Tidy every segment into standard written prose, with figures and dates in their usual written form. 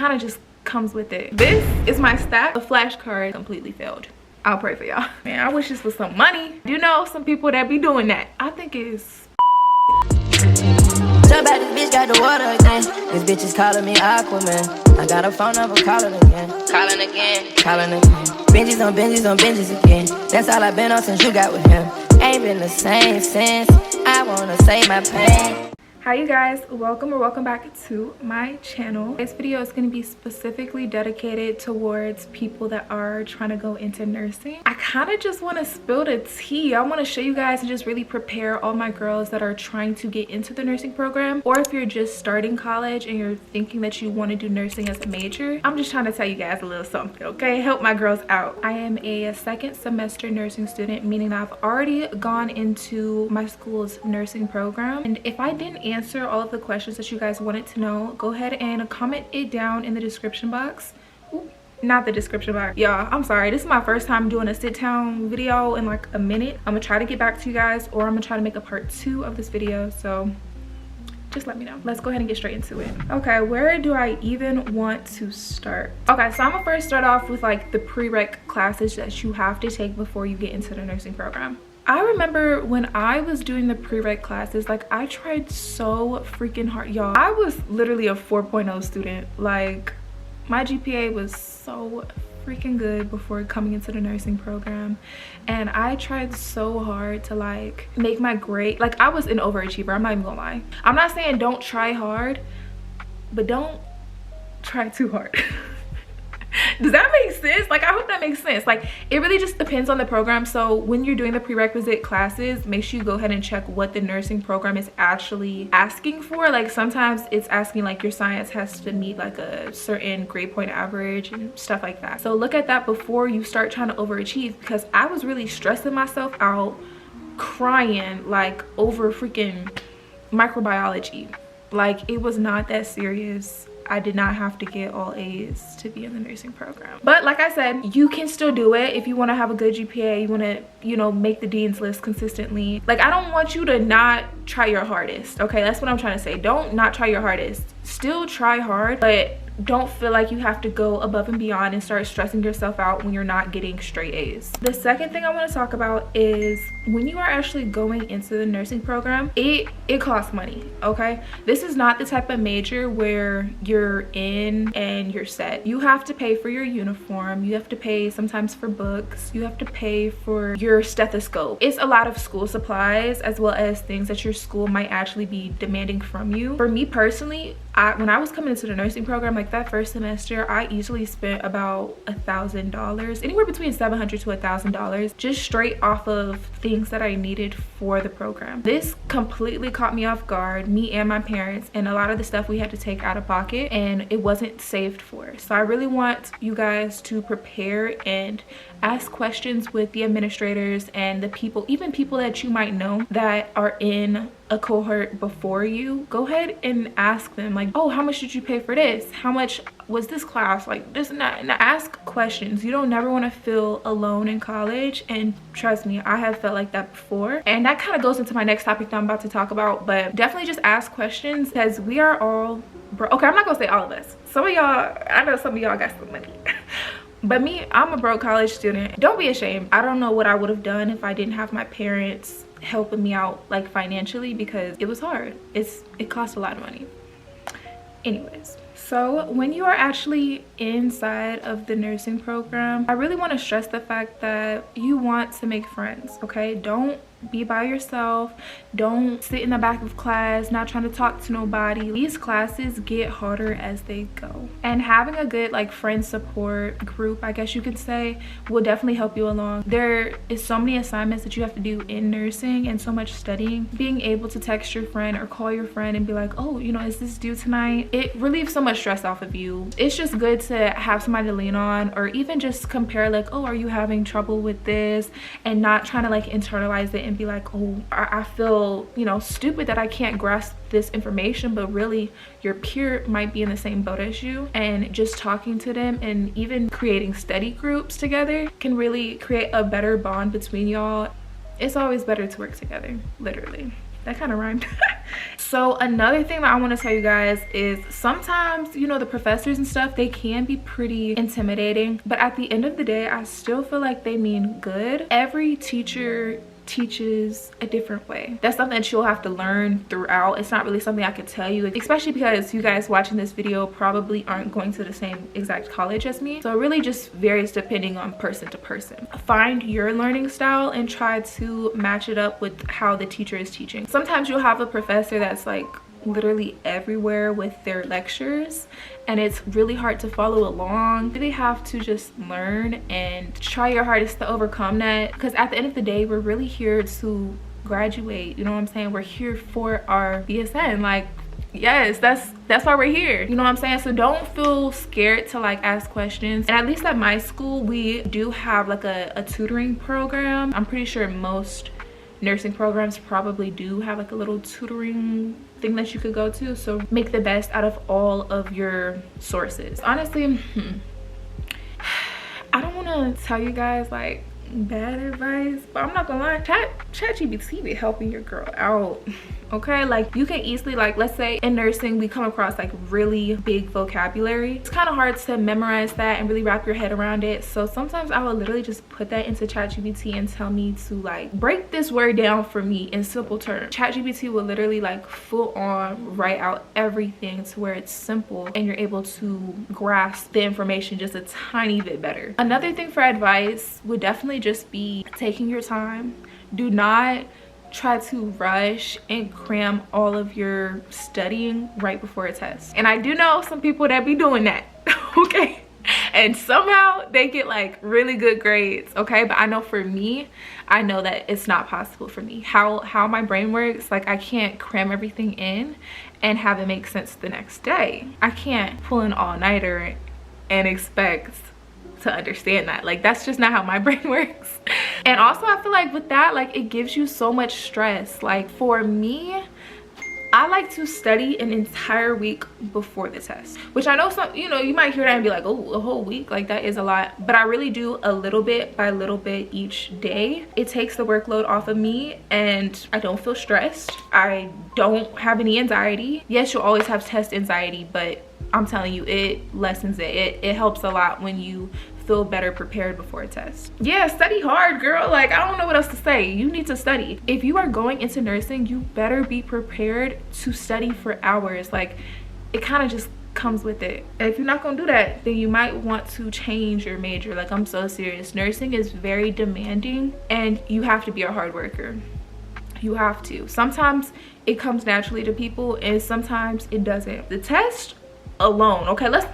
kind of just comes with it. This is my stack. The flashcard completely failed. I'll pray for y'all. Man, I wish this was some money. You know, some people that be doing that. I think it's Jump out, this bitch got the water again. This bitch is calling me Aquaman. I got a phone number, calling again. Calling again. Calling again. Benjis on Benjis on Benjis again. That's all I've been on since you got with him. Ain't been the same since. I wanna save my pain. Hi you guys, welcome back to my channel. This video is going to be specifically dedicated towards people that are trying to go into nursing. I kind of just want to spill the tea. I want to show you guys and just really prepare all my girls that are trying to get into the nursing program, or if you're just starting college and you're thinking that you want to do nursing as a major. I'm just trying to tell you guys a little something, okay? Help my girls out. I am a second semester nursing student, meaning I've already gone into my school's nursing program, and if I didn't answer all of the questions that you guys wanted to know, go ahead and comment it down in the description box. Ooh, not the description box, y'all. I'm sorry, this is my first time doing a sit down video in like a minute. I'm gonna try to get back to you guys, or I'm gonna try to make a part 2 of this video, so just let me know. Let's go ahead and get straight into it. Okay, where do I even want to start? Okay, so I'm gonna first start off with like the prereq classes that you have to take before you get into the nursing program. I remember when I was doing the prereq classes, like I tried so freaking hard, y'all. I was literally a 4.0 student. Like my GPA was so freaking good before coming into the nursing program, and I tried so hard to like make my grade. Like I was an overachiever, I'm not even gonna lie. I'm not saying don't try hard, but don't try too hard. Does that make sense? Like I hope that makes sense. Like it really just depends on the program. So when you're doing the prerequisite classes, make sure you go ahead and check what the nursing program is actually asking for. Like sometimes it's asking like your science has to meet like a certain grade point average and stuff like that. So look at that before you start trying to overachieve, because I was really stressing myself out, crying like over freaking microbiology. Like it was not that serious. I did not have to get all A's to be in the nursing program. But like I said, you can still do it if you want to have a good GPA, you want to, you know, make the dean's list consistently. Like I don't want you to not try your hardest, okay? That's what I'm trying to say. Don't not try your hardest. Still try hard, but don't feel like you have to go above and beyond and start stressing yourself out when you're not getting straight A's. The second thing I want to talk about is when you are actually going into the nursing program, it costs money, okay? This is not the type of major where you're in and you're set. You have to pay for your uniform, you have to pay sometimes for books, you have to pay for your stethoscope. It's a lot of school supplies as well as things that your school might actually be demanding from you. For me personally, when I was coming into the nursing program, like that first semester, I easily spent about $1,000, anywhere between $700 to $1,000, just straight off of things that I needed for the program. This completely caught me off guard, me and my parents, and a lot of the stuff we had to take out of pocket, and it wasn't saved for. So I really want you guys to prepare and ask questions with the administrators and the people, even people that you might know that are in a cohort before you. Go ahead and ask them like, oh, how much did you pay for this? How much was this class? Like this and that. And ask questions. You don't never want to feel alone in college, and trust me, I have felt like that before. And that kind of goes into my next topic that I'm about to talk about, but definitely just ask questions, because we are all okay, I'm not gonna say all of us. Some of y'all, I know some of y'all got some money. But me, I'm a broke college student. Don't be ashamed. I don't know what I would have done if I didn't have my parents helping me out like financially, because it was hard. It cost a lot of money. Anyways, so when you are actually inside of the nursing program, I really want to stress the fact that you want to make friends, okay? Don't be by yourself. Don't sit in the back of class not trying to talk to nobody. These classes get harder as they go, and having a good like friend support group, I guess you could say, will definitely help you along. There is so many assignments that you have to do in nursing and so much studying. Being able to text your friend or call your friend and be like, oh, you know, is this due tonight? It relieves so much stress off of you. It's just good to have somebody to lean on, or even just compare like, oh, are you having trouble with this, and not trying to like internalize it and be like, oh, I feel, you know, stupid that I can't grasp this information, but really your peer might be in the same boat as you. And just talking to them and even creating study groups together can really create a better bond between y'all. It's always better to work together, literally. That kind of rhymed. So another thing that I want to tell you guys is sometimes, you know, the professors and stuff, they can be pretty intimidating, but at the end of the day, I still feel like they mean good. Every teacher teaches a different way. That's something that you'll have to learn throughout. It's not really something I could tell you, especially because you guys watching this video probably aren't going to the same exact college as me. So it really just varies depending on person to person. Find your learning style and try to match it up with how the teacher is teaching. Sometimes you'll have a professor that's like literally everywhere with their lectures and it's really hard to follow along. You really have to just learn and try your hardest to overcome that, because at the end of the day, we're really here to graduate. You know what I'm saying? We're here for our BSN. Like, yes, that's why we're here. You know what I'm saying? So don't feel scared to like ask questions. And at least at my school, we do have like a tutoring program. I'm pretty sure most nursing programs probably do have like a little tutoring thing that you could go to. So make the best out of all of your sources. Honestly, I don't want to tell you guys like bad advice, but I'm not gonna lie, ChatGPT be helping your girl out. Okay, like you can easily, like, let's say in nursing we come across like really big vocabulary. It's kind of hard to memorize that and really wrap your head around it. So sometimes I will literally just put that into ChatGPT and tell me to like break this word down for me in simple terms. ChatGPT will literally like full on write out everything to where it's simple and you're able to grasp the information just a tiny bit better. Another thing for advice would definitely just be taking your time. Do not try to rush and cram all of your studying right before a test. And I do know some people that be doing that, okay? And somehow they get like really good grades, okay? But I know for me, I know that it's not possible for me. How my brain works, like I can't cram everything in and have it make sense the next day. I can't pull an all-nighter and expect to understand that. Like that's just not how my brain works. And also I feel like with that, like it gives you so much stress. Like for me, I like to study an entire week before the test, which I know some, you know, you might hear that and be like, oh, a whole week, like that is a lot. But I really do a little bit by little bit each day. It takes the workload off of me and I don't feel stressed. I don't have any anxiety. Yes, you'll always have test anxiety, but I'm telling you, it lessens it. It helps a lot when you feel better prepared before a test. Yeah, study hard, girl. Like I don't know what else to say. You need to study. If you are going into nursing, you better be prepared to study for hours. Like it kind of just comes with it. And if you're not gonna do that, then you might want to change your major. Like I'm so serious. Nursing is very demanding and you have to be a hard worker. You have to. Sometimes it comes naturally to people and sometimes it doesn't. The test alone, okay, let's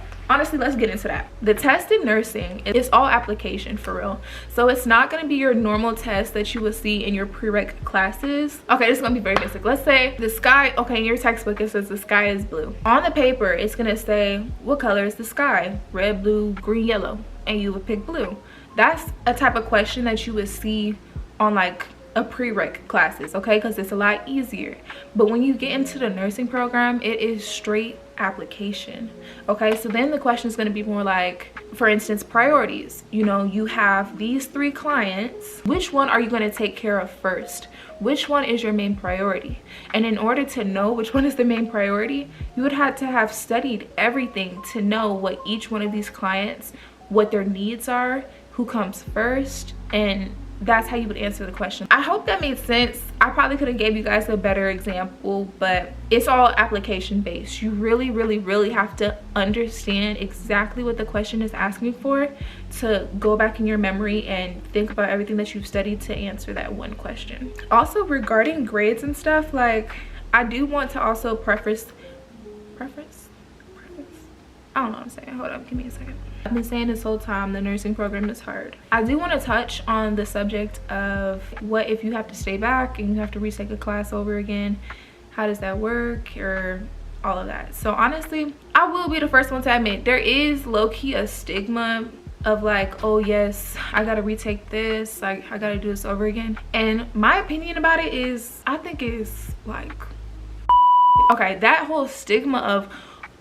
get into that. The test in nursing is all application for real. So it's not going to be your normal test that you will see in your prereq classes. Okay, this is going to be very basic. Let's say the sky, okay, in your textbook it says the sky is blue. On the paper it's going to say what color is the sky? Red, blue, green, yellow, and you would pick blue. That's a type of question that you would see on like a prereq classes, okay, because it's a lot easier. But when you get into the nursing program, it is straight application. Okay, so then the question is going to be more like, for instance, priorities. You know, you have these 3 clients. Which one are you going to take care of first? Which one is your main priority? And in order to know which one is the main priority, you would have to have studied everything to know what each one of these clients, what their needs are, who comes first, and that's how you would answer the question. I hope that made sense. I probably could have gave you guys a better example, but it's all application based. You really have to understand exactly what the question is asking for to go back in your memory and think about everything that you've studied to answer that one question. Also regarding grades and stuff, like I do want to also preface I don't know what I'm saying. Hold up, give me a second. I've been saying this whole time the nursing program is hard. I do want to touch on the subject of what if you have to stay back and you have to retake a class over again. How does that work, or all of that. So honestly, I will be the first one to admit there is low-key a stigma of like, oh yes, I gotta retake this, like I gotta do this over again. And my opinion about it is, I think it's like, okay, that whole stigma of,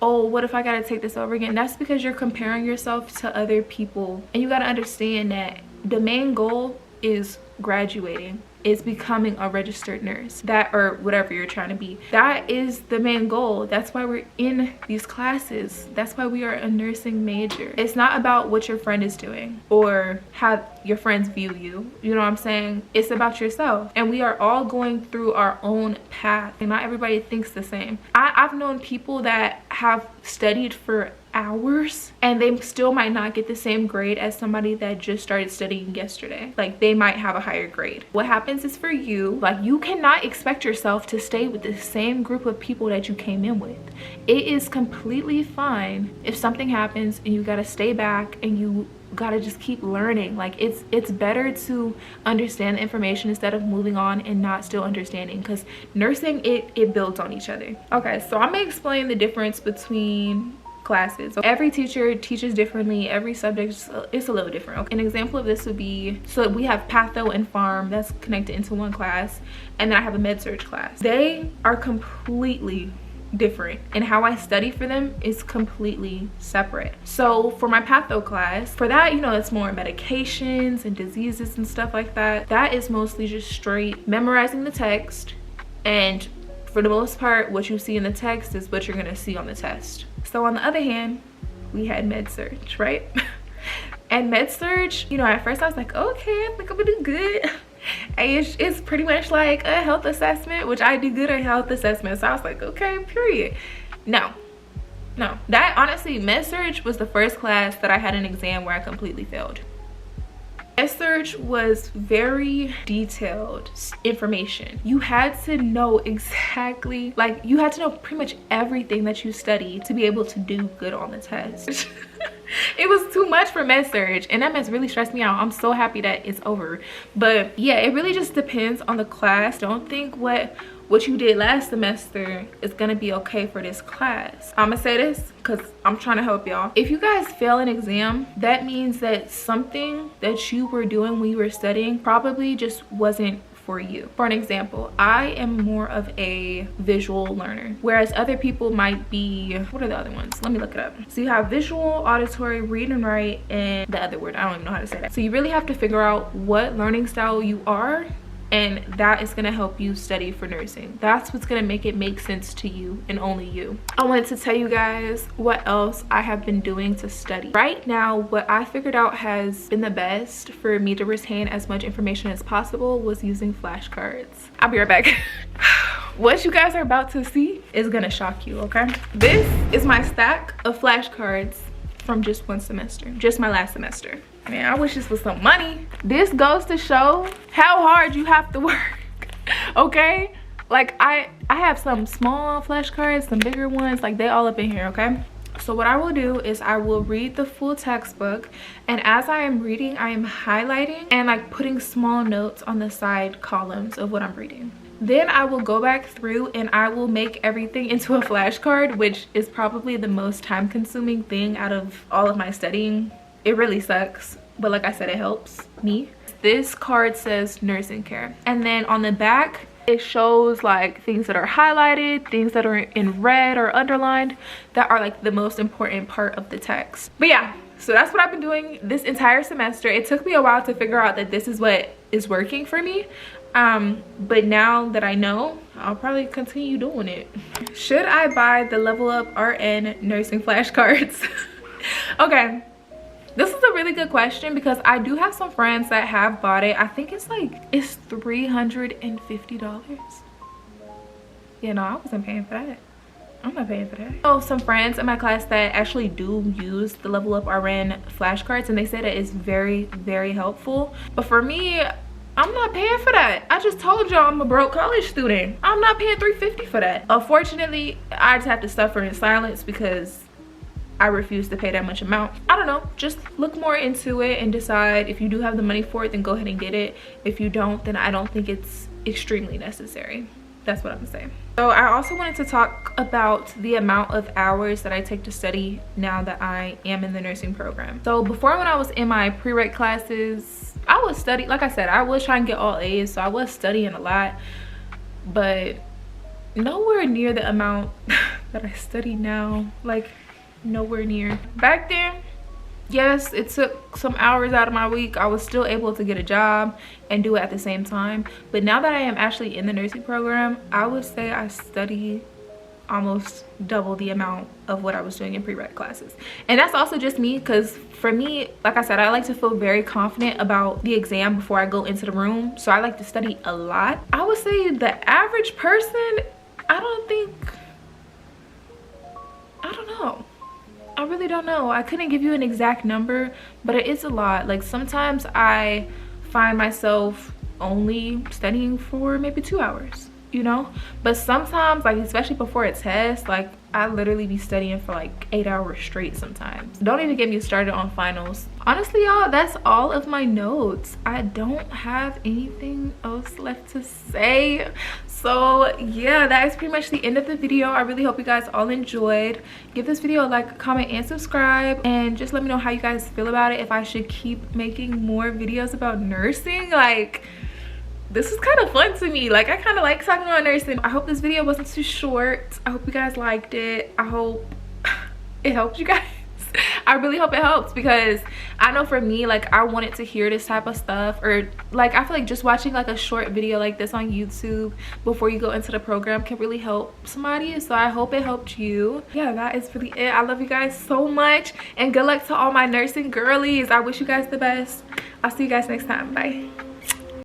oh, what if I gotta take this over again? That's because you're comparing yourself to other people. And you gotta understand that the main goal is graduating. is becoming a registered nurse, that or whatever you're trying to be. That is the main goal. That's why we're in these classes. That's why we are a nursing major. It's not about what your friend is doing or how your friends view you, you know what I'm saying? It's about yourself, and we are all going through our own path, and not everybody thinks the same. I've known people that have studied for hours and they still might not get the same grade as somebody that just started studying yesterday. Like, they might have a higher grade. What happens is, for you, like, you cannot expect yourself to stay with the same group of people that you came in with. It is completely fine if something happens and you gotta stay back and you gotta just keep learning. Like, it's better to understand the information instead of moving on and not still understanding, because nursing, it builds on each other. Okay, so I'm gonna explain the difference between classes. So every teacher teaches differently. Every subject is a little different. Okay? An example of this would be, so we have patho and pharm that's connected into one class, and then I have a med-surg class. They are completely different, and how I study for them is completely separate. So for my patho class, for that, you know, it's more medications and diseases and stuff like that. That is mostly just straight memorizing the text, and for the most part, what you see in the text is what you're gonna see on the test. So on the other hand, we had med-surg, right? And med-surg, you know, at first I was like, okay, I think I'm gonna do good. And it's pretty much like a health assessment, which I do good at health assessment. So I was like, okay, period. No, that honestly, med-surg was the first class that I had an exam where I completely failed. Med-surg was very detailed information. You had to know exactly, like, you had to know pretty much everything that you study to be able to do good on the test. It was too much for med-surg, and that mess really stressed me out. I'm so happy that it's over. But yeah, it really just depends on the class. Don't think what you did last semester is gonna be okay for this class. I'm gonna say this because I'm trying to help y'all. If you guys fail an exam, that means that something that you were doing when you were studying probably just wasn't for you. For an example, I am more of a visual learner, whereas other people might be, what are the other ones? Let me look it up. So you have visual, auditory, read and write, and the other word, I don't even know how to say that. So you really have to figure out what learning style you are, and that is going to help you study for nursing. That's what's going to make it make sense to you and only you. I wanted to tell you guys what else I have been doing to study. Right now, what I figured out has been the best for me to retain as much information as possible was using flashcards. I'll be right back. What you guys are about to see is going to shock you, okay? This is my stack of flashcards from just one semester, just my last semester. Man, I wish this was some money. This goes to show how hard you have to work, okay? Like, I have some small flashcards, some bigger ones, like, they all up in here, okay? So what I will do is I will read the full textbook, and as I am reading, I am highlighting and like putting small notes on the side columns of what I'm reading. Then I will go back through and I will make everything into a flashcard, which is probably the most time-consuming thing out of all of my studying. It really sucks, but like I said, it helps me. This card says nursing care, and then on the back it shows like things that are highlighted, things that are in red or underlined that are like the most important part of the text. But yeah, so that's what I've been doing this entire semester. It took me a while to figure out that this is what is working for me, but now that I know, I'll probably continue doing it. Should I buy the Level Up RN nursing flashcards? Okay, this is a really good question because I do have some friends that have bought it. I think it's $350. Yeah, no, I wasn't paying for that. I'm not paying for that. So some friends in my class that actually do use the Level Up RN flashcards, and they say that it's very, very helpful. But for me, I'm not paying for that. I just told y'all I'm a broke college student. I'm not paying $350 for that. Unfortunately, I just have to suffer in silence because I refuse to pay that much amount. I don't know, just look more into it and decide if you do have the money for it, then go ahead and get it. If you don't, then I don't think it's extremely necessary. That's what I'm saying. So I also wanted to talk about the amount of hours that I take to study now that I am in the nursing program. So before, when I was in my prereq classes, I was studying, like I said, I was trying to get all A's, so I was studying a lot, but nowhere near the amount that I study now. Like, nowhere near. Back then, yes, it took some hours out of my week. I was still able to get a job and do it at the same time. But now that I am actually in the nursing program, I would say I study almost double the amount of what I was doing in pre-reg classes. And that's also just me, because for me, like I said, I like to feel very confident about the exam before I go into the room. So I like to study a lot. I would say the average person, I don't know. I really don't know. I couldn't give you an exact number, but it is a lot. Like sometimes I find myself only studying for maybe 2 hours, you know? But sometimes, like especially before a test, like I literally be studying for like 8 hours straight sometimes. Don't even get me started on finals. Honestly, y'all, that's all of my notes. I don't have anything else left to say. So yeah, that is pretty much the end of the video. I really hope you guys all enjoyed. Give this video a like, comment, and subscribe, and just let me know how you guys feel about it. If I should keep making more videos about nursing. Like, this is kind of fun to me. Like, I kind of like talking about nursing. I hope this video wasn't too short. I hope you guys liked it. I hope it helped you guys. I really hope it helps, because I know for me, like I wanted to hear this type of stuff, or like I feel like just watching like a short video like this on YouTube before you go into the program can really help somebody. So I hope it helped you. Yeah, that is really it. I love you guys so much, and good luck to all my nursing girlies. I wish you guys the best. I'll see you guys next time. Bye.